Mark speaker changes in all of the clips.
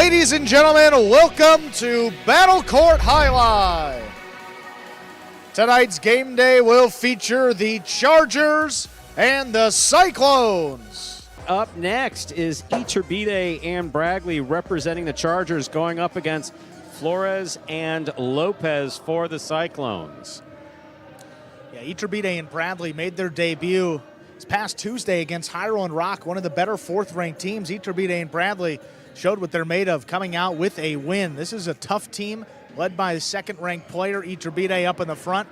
Speaker 1: Ladies and gentlemen, welcome to Battle Court Jai-Alai. Tonight's game day will feature the Chargers and the Cyclones.
Speaker 2: Up next is Iturbide and Bradley representing the Chargers, going up against Flores and Lopez for the Cyclones.
Speaker 1: Yeah, Iturbide and Bradley made their debut this past Tuesday against Hyro and Rock, one of the better fourth-ranked teams. Iturbide and Bradley showed what they're made of, coming out with a win. This is a tough team led by the second-ranked player, Iturbide, up in the front.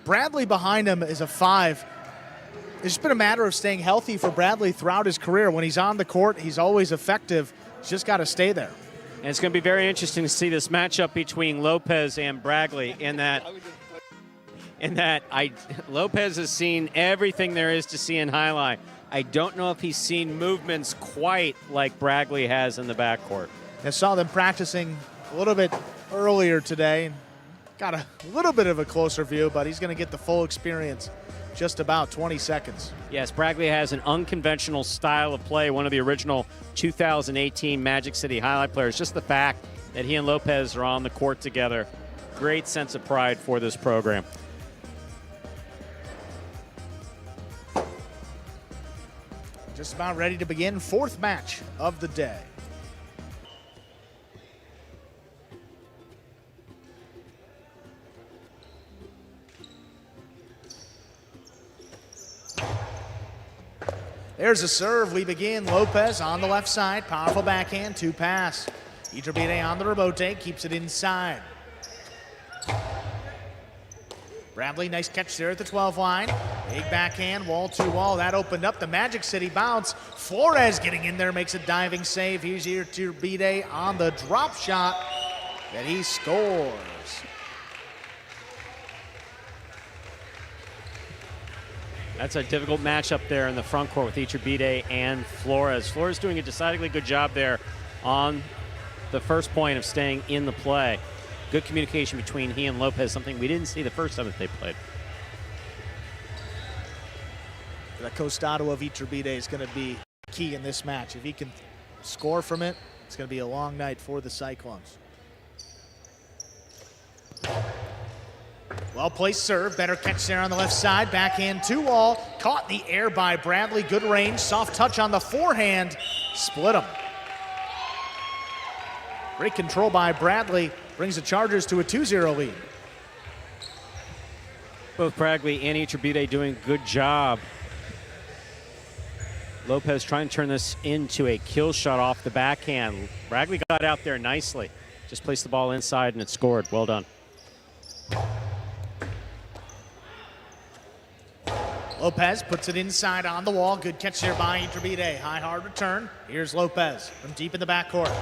Speaker 1: Bradley behind him is a 5. It's just been a matter of staying healthy for Bradley throughout his career. When he's on the court, he's always effective. He's just got to stay there.
Speaker 2: And it's going to be very interesting to see this matchup between Lopez and Bradley in that Lopez has seen everything there is to see in Jai-Alai. I don't know if he's seen movements quite like Bradley has in the backcourt.
Speaker 1: I saw them practicing a little bit earlier today. Got a little bit of a closer view, but he's going to get the full experience just about 20 seconds.
Speaker 2: Yes, Bradley has an unconventional style of play, one of the original 2018 Magic City Jai-Alai players. Just the fact that he and Lopez are on the court together, great sense of pride for this program.
Speaker 1: Just about ready to begin, fourth match of the day. There's a serve. We begin. Lopez on the left side. Powerful backhand, 2-pass. Iturbide on the rebote, keeps it inside. Bradley, nice catch there at the 12 line. Big backhand, wall-to-wall. That opened up the Magic City bounce. Flores getting in there, makes a diving save. Here's Iturbide on the drop shot, and he scores.
Speaker 2: That's a difficult matchup there in the front court with Iturbide and Flores. Flores doing a decidedly good job there on the first point of staying in the play. Good communication between he and Lopez, something we didn't see the first time that they played.
Speaker 1: The costado of Iturbide is going to be key in this match. If he can score from it, it's going to be a long night for the Cyclones. Well-placed serve, better catch there on the left side. Backhand 2-wall, caught in the air by Bradley. Good range, soft touch on the forehand, split him. Great control by Bradley, brings the Chargers to a 2-0 lead.
Speaker 2: Both Bradley and Iturbide doing a good job. Lopez trying to turn this into a kill shot off the backhand. Bradley got out there nicely. Just placed the ball inside and it scored. Well done.
Speaker 1: Lopez puts it inside on the wall. Good catch there by Iturbide. High, hard return. Here's Lopez from deep in the backcourt.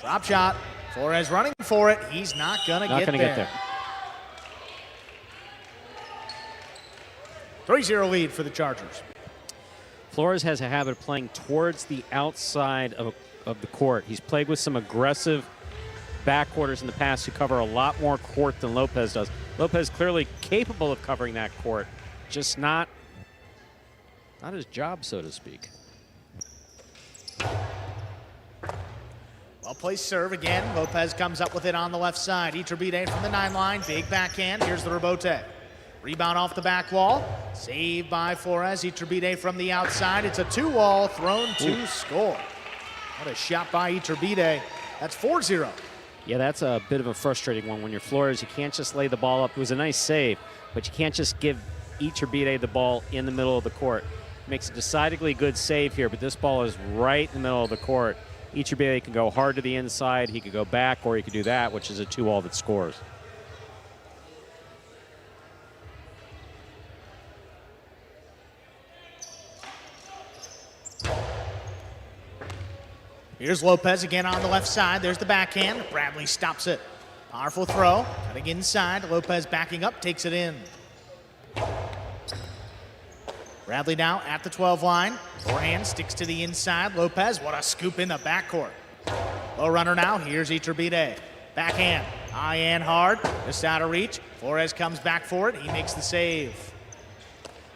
Speaker 1: Drop shot. Flores running for it. He's not going to get there. 3-0 lead for the Chargers.
Speaker 2: Flores has a habit of playing towards the outside of the court. He's played with some aggressive backcourters in the past who cover a lot more court than Lopez does. Lopez clearly capable of covering that court, just not his job, so to speak.
Speaker 1: Well-placed serve again. Lopez comes up with it on the left side. Iturbide from the 9 line. Big backhand. Here's the rebote. Rebound off the back wall. Saved by Flores. Iturbide from the outside. It's a 2-wall thrown to score. What a shot by Iturbide. That's 4-0.
Speaker 2: Yeah, that's a bit of a frustrating one. When you're Flores, you can't just lay the ball up. It was a nice save, but you can't just give Iturbide the ball in the middle of the court. Makes a decidedly good save here, but this ball is right in the middle of the court. Iturbide can go hard to the inside, he could go back, or he could do that, which is a 2-wall that scores.
Speaker 1: Here's Lopez again on the left side. There's the backhand. Bradley stops it. Powerful throw. Cutting inside. Lopez backing up, takes it in. Bradley now at the 12 line. Forehand sticks to the inside. Lopez, what a scoop in the backcourt. Low runner now. Here's Iturbide. Backhand. High and hard. Just out of reach. Flores comes back for it. He makes the save.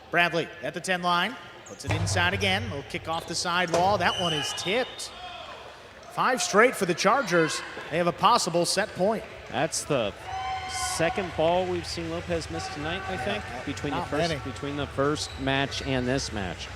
Speaker 1: Bradley at the 10 line. Puts it inside again. He'll kick off the side wall. That one is tipped. 5 straight for the Chargers. They have a possible set point.
Speaker 2: That's the second ball we've seen Lopez miss tonight, I think, between the first match and this match.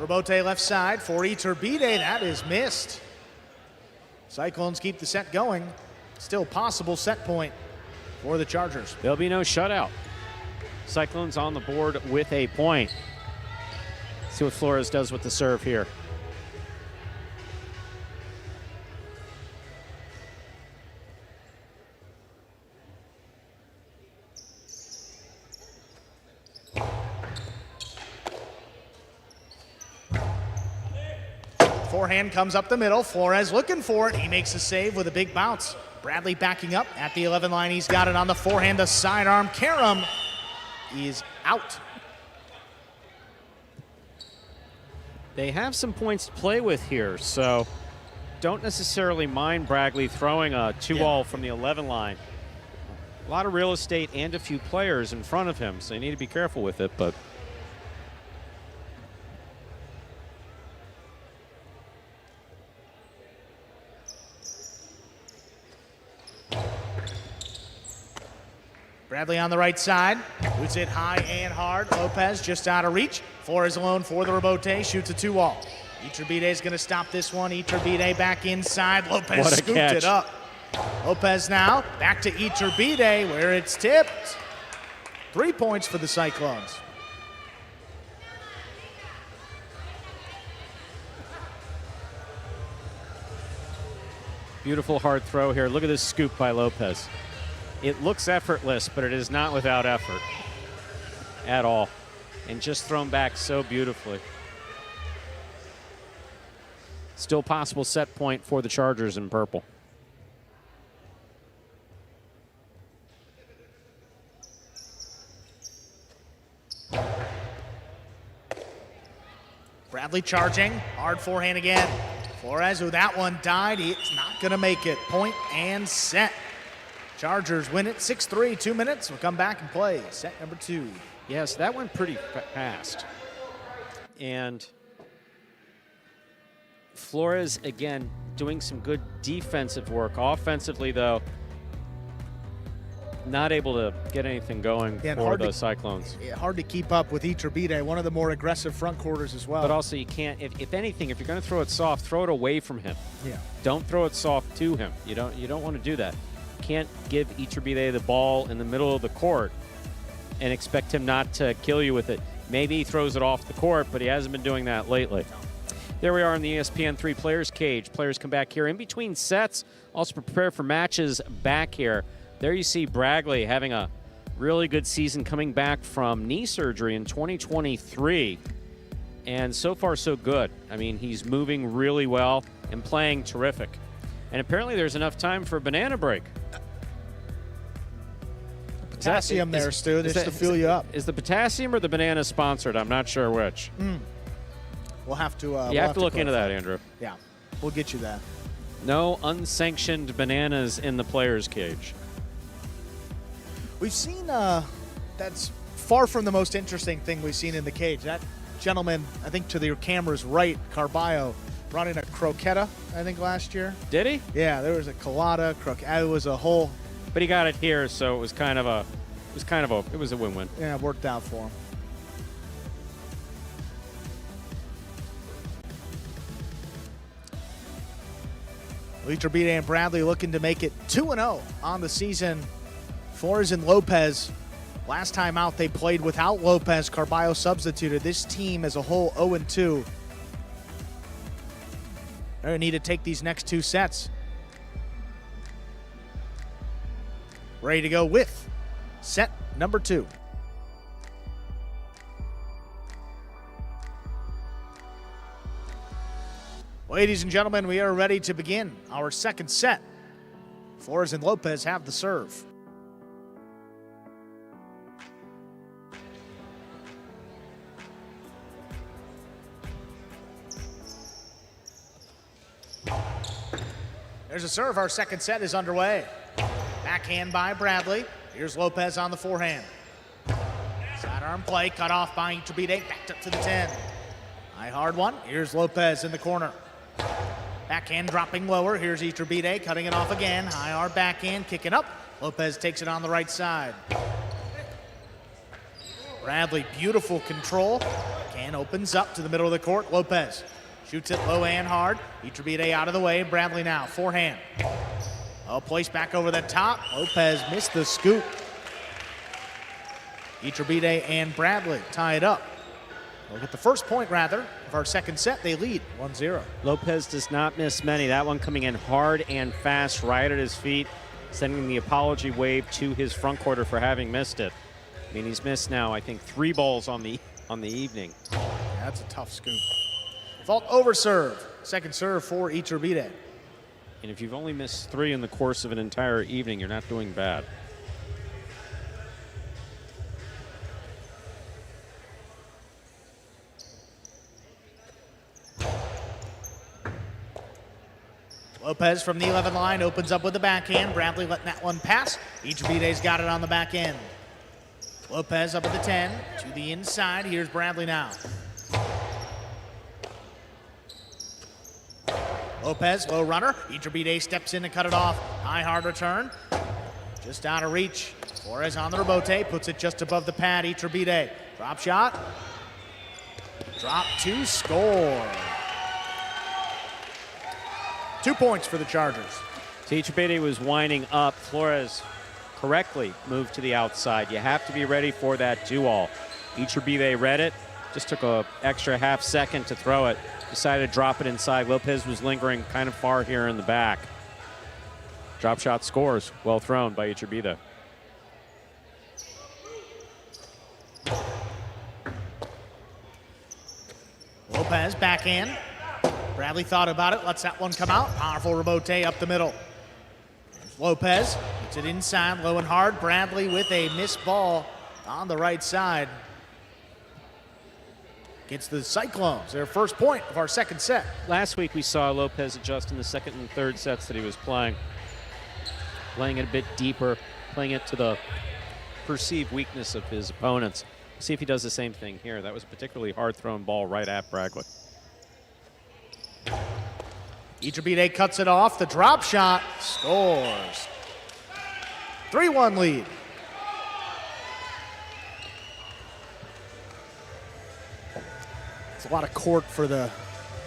Speaker 1: Rebote left side for Iturbide. That is missed. Cyclones keep the set going. Still possible set point for the Chargers.
Speaker 2: There'll be no shutout. Cyclones on the board with a point. See what Flores does with the serve here.
Speaker 1: Forehand comes up the middle. Flores looking for it. He makes a save with a big bounce. Bradley backing up at the 11 line. He's got it on the forehand. The sidearm. Karam is out.
Speaker 2: They have some points to play with here, so don't necessarily mind Bradley throwing a 2-all from the 11 line. A lot of real estate and a few players in front of him, so you need to be careful with it, but
Speaker 1: Bradley on the right side, boots it high and hard. Lopez just out of reach. Flores alone for the rebote, shoots a 2-all. Iturbide is going to stop this one. Iturbide back inside. Lopez scooped it up. Lopez now back to Iturbide where it's tipped. 3 points for the Cyclones.
Speaker 2: beautiful hard throw here. Look at this scoop by Lopez. It looks effortless, but it is not without effort at all. And just thrown back so beautifully. Still possible set point for the Chargers in purple.
Speaker 1: Bradley charging, hard forehand again. Flores, who that one died, he's not gonna make it. Point and set. Chargers win it 6-3, 2 minutes. We'll come back and play set number 2.
Speaker 2: Yes, that went pretty fast. And Flores, again, doing some good defensive work. Offensively, though, not able to get anything going for the Cyclones.
Speaker 1: Hard to keep up with Iturbide, one of the more aggressive front quarters as well.
Speaker 2: But also, you can't, if anything, if you're going to throw it soft, throw it away from him.
Speaker 1: Yeah.
Speaker 2: Don't throw it soft to him. You don't want to do that. You can't give Iturbide the ball in the middle of the court and expect him not to kill you with it. Maybe he throws it off the court, but he hasn't been doing that lately. There we are in the ESPN3 Players Cage. Players come back here in between sets, also prepare for matches back here. There you see Bradley having a really good season coming back from knee surgery in 2023. And so far, so good. I mean, he's moving really well and playing terrific. And apparently there's enough time for a banana break.
Speaker 1: Potassium there, Stu, just to fill you up.
Speaker 2: Is the potassium or the banana sponsored? I'm not sure which.
Speaker 1: We'll have to.
Speaker 2: You have to look into that, Andrew.
Speaker 1: Yeah, we'll get you that.
Speaker 2: No unsanctioned bananas in the players' cage.
Speaker 1: We've seen, that's far from the most interesting thing we've seen in the cage. That gentleman, I think to the camera's right, Carballo, brought in a croqueta, I think, last year.
Speaker 2: Did he?
Speaker 1: Yeah, there was a colada, croqueta. It was a whole.
Speaker 2: But he got it here, so it was kind of a, it was a win-win.
Speaker 1: Yeah, it worked out for him. Iturbide and Bradley looking to make it 2-0 on the season. Flores and Lopez, last time out they played without Lopez. Carballo substituted. This team as a whole 0-2. They're going to need to take these next 2 sets. Ready to go with set number 2. Ladies and gentlemen, we are ready to begin our second set. Flores and Lopez have the serve. There's a serve. Our second set is underway. Backhand by Bradley. Here's Lopez on the forehand. Sidearm play cut off by Iturbide, backed up to the 10. High hard one. Here's Lopez in the corner. Backhand dropping lower. Here's Iturbide cutting it off again. High hard backhand kicking up. Lopez takes it on the right side. Bradley, beautiful control. Backhand opens up to the middle of the court. Lopez shoots it low and hard. Iturbide out of the way. Bradley now, forehand. Placed back over the top. Lopez missed the scoop. Iturbide and Bradley tie it up. Look at the first point, rather, of our second set. They lead 1-0.
Speaker 2: Lopez does not miss many. That one coming in hard and fast, right at his feet, sending the apology wave to his front quarter for having missed it. I mean, he's missed now, I think, 3 balls on the evening.
Speaker 1: Yeah, that's a tough scoop. Fault over serve. Second serve for Iturbide.
Speaker 2: And if you've only missed 3 in the course of an entire evening, you're not doing bad.
Speaker 1: Lopez from the 11 line opens up with the backhand. Bradley letting that one pass. Iturbide's got it on the back end. Lopez up at the 10 to the inside. Here's Bradley now. Lopez, low runner. Iturbide steps in to cut it off. High hard return. Just out of reach. Flores on the rebote. Puts it just above the pad. Iturbide. Drop shot. Drop to score. 2 points for the Chargers.
Speaker 2: So Iturbide was winding up. Flores correctly moved to the outside. You have to be ready for that 2-all. Iturbide read it. Just took an extra half second to throw it. Decided to drop it inside. Lopez was lingering kind of far here in the back. Drop shot scores. Well thrown by Iturbide.
Speaker 1: Lopez backhand. Bradley thought about it, lets that one come out. Powerful rebote up the middle. There's Lopez, puts it inside, low and hard. Bradley with a missed ball on the right side. Gets the Cyclones, their first point of our second set.
Speaker 2: Last week we saw Lopez adjust in the second and third sets that he was playing. Playing it a bit deeper, playing it to the perceived weakness of his opponents. See if he does the same thing here. That was a particularly hard thrown ball right at Bradley.
Speaker 1: Iturbide cuts it off. The drop shot scores. 3-1 lead. It's a lot of court for the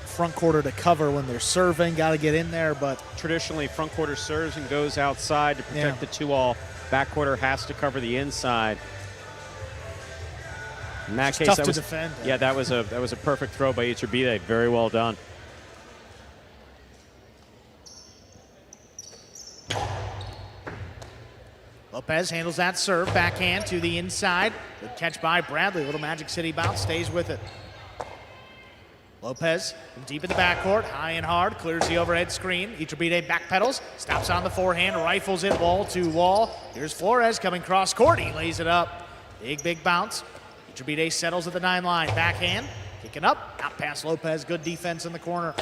Speaker 1: front quarter to cover when they're serving. Got to get in there, but
Speaker 2: traditionally front quarter serves and goes outside to protect the 2-all. Back quarter has to cover the inside. In that case,
Speaker 1: tough
Speaker 2: that
Speaker 1: to
Speaker 2: was,
Speaker 1: defend.
Speaker 2: Yeah, that was a perfect throw by Iturbide. Very well done.
Speaker 1: Lopez handles that serve, backhand to the inside. Good catch by Bradley. Little Magic City bounce, stays with it. Lopez from deep in the backcourt, high and hard, clears the overhead screen. Iturbide backpedals, stops on the forehand, rifles it wall to wall. Here's Flores coming cross court, he lays it up. Big bounce. Iturbide settles at the 9 line, backhand, kicking up, out past Lopez, good defense in the corner.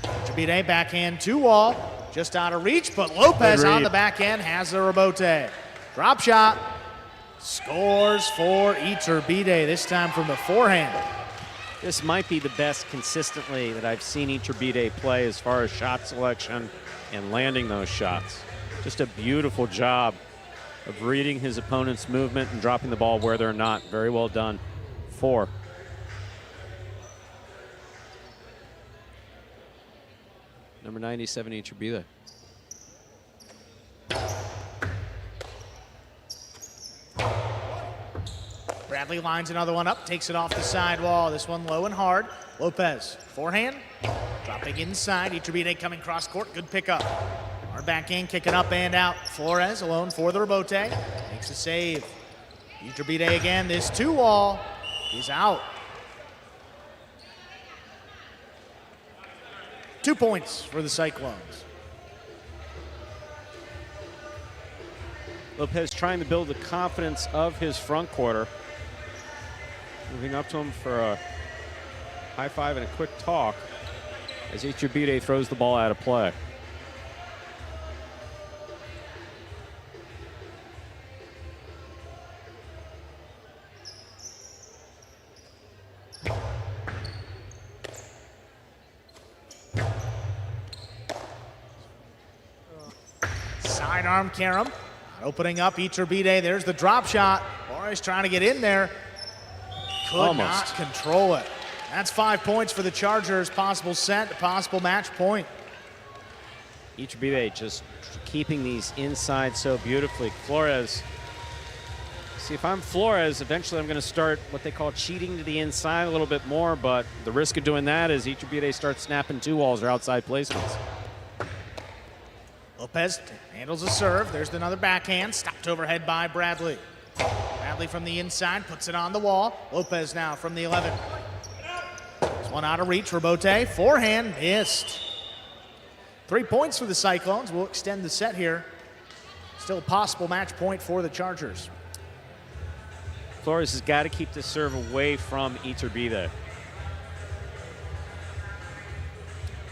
Speaker 1: Iturbide backhand to wall, just out of reach, but Lopez on the back end has the rebote. Drop shot. Scores for Iturbide, this time from the forehand.
Speaker 2: This might be the best consistently that I've seen Iturbide play as far as shot selection and landing those shots. Just a beautiful job of reading his opponent's movement and dropping the ball where they're not. Very well done. 4. Number 97, Iturbide.
Speaker 1: Bradley lines another one up, takes it off the sidewall. This one low and hard. Lopez, forehand, dropping inside. Iturbide coming cross court, good pickup. Hard backhand, kicking up and out. Flores alone for the rebote, makes the save. Iturbide again, this 2-wall is out. 2 points for the Cyclones.
Speaker 2: Lopez trying to build the confidence of his front quarter. Moving up to him for a high five and a quick talk as Iturbide throws the ball out of play.
Speaker 1: Sidearm carom. Opening up Iturbide. There's the drop shot. Flores trying to get in there. Could not control it. That's 5 points for the Chargers. Possible set, possible match point.
Speaker 2: Iturbide just keeping these inside so beautifully. Flores. See, if I'm Flores, eventually I'm going to start what they call cheating to the inside a little bit more, but the risk of doing that is Iturbide starts snapping 2-walls or outside placements.
Speaker 1: Lopez handles a serve. There's another backhand. Stopped overhead by Bradley. Bradley from the inside puts it on the wall. Lopez now from the 11. There's one out of reach for Bote. Forehand missed. 3 points for the Cyclones. We'll extend the set here. Still a possible match point for the Chargers.
Speaker 2: Flores has got to keep this serve away from Iturbide.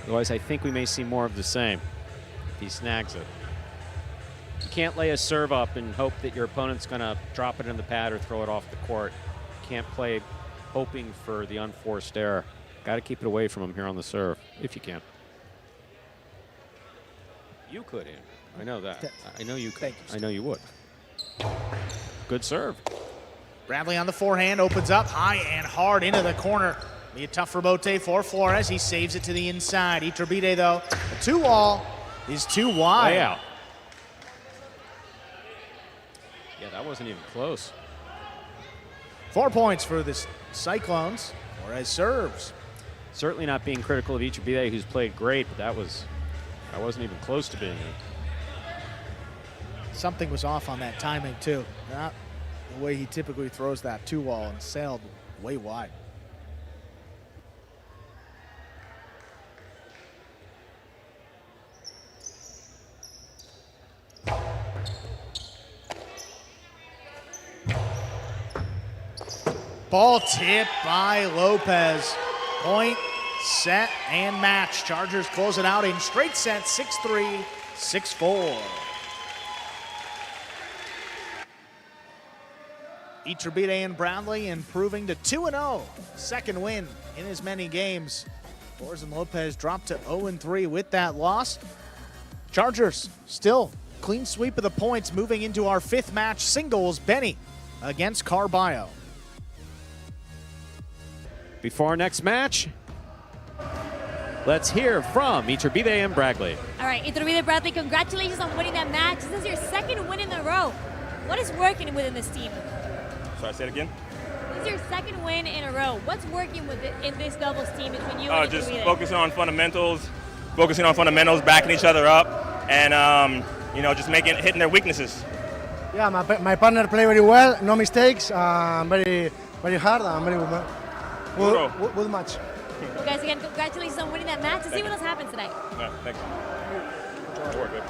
Speaker 2: Otherwise, I think we may see more of the same if he snags it. You can't lay a serve up and hope that your opponent's going to drop it in the pad or throw it off the court. You can't play hoping for the unforced error. Got to keep it away from him here on the serve, if you can. You could, Andrew. I know that. I know you could. I know you would. Good serve.
Speaker 1: Bradley on the forehand, opens up high and hard into the corner. Be a tough for Bote for Flores. He saves it to the inside. Iturbide, though, the 2-wall is too wide.
Speaker 2: Way out. Yeah, that wasn't even close.
Speaker 1: 4 points for the Cyclones. Flores serves.
Speaker 2: Certainly not being critical of Iturbide, who's played great, but that wasn't even close to being it.
Speaker 1: Something was off on that timing, too. Not the way he typically throws that 2-wall and sailed way wide. Ball tipped by Lopez. Point, set, and match. Chargers close it out in straight set, 6-3, 6-4. Iturbide and Bradley improving to 2-0. Second win in as many games. Flores and Lopez dropped to 0-3 with that loss. Chargers still clean sweep of the points, moving into our fifth match, singles, Benny against Carballo.
Speaker 2: Before our next match, let's hear from Iturbide and Bradley.
Speaker 3: All right, Iturbide, Bradley, congratulations on winning that match. This is your second win in a row. What is working within this team?
Speaker 4: Sorry, say it again?
Speaker 3: This is your second win in a row. What's working with it in this doubles team between you and
Speaker 4: just
Speaker 3: Iturbide?
Speaker 4: focusing on fundamentals, backing each other up, and just hitting their weaknesses.
Speaker 5: Yeah, my partner played very well, no mistakes, very hard, and very good match.
Speaker 3: Well, guys, again, congratulations on winning that match. Let's see what else happens tonight.
Speaker 4: Yeah, thanks.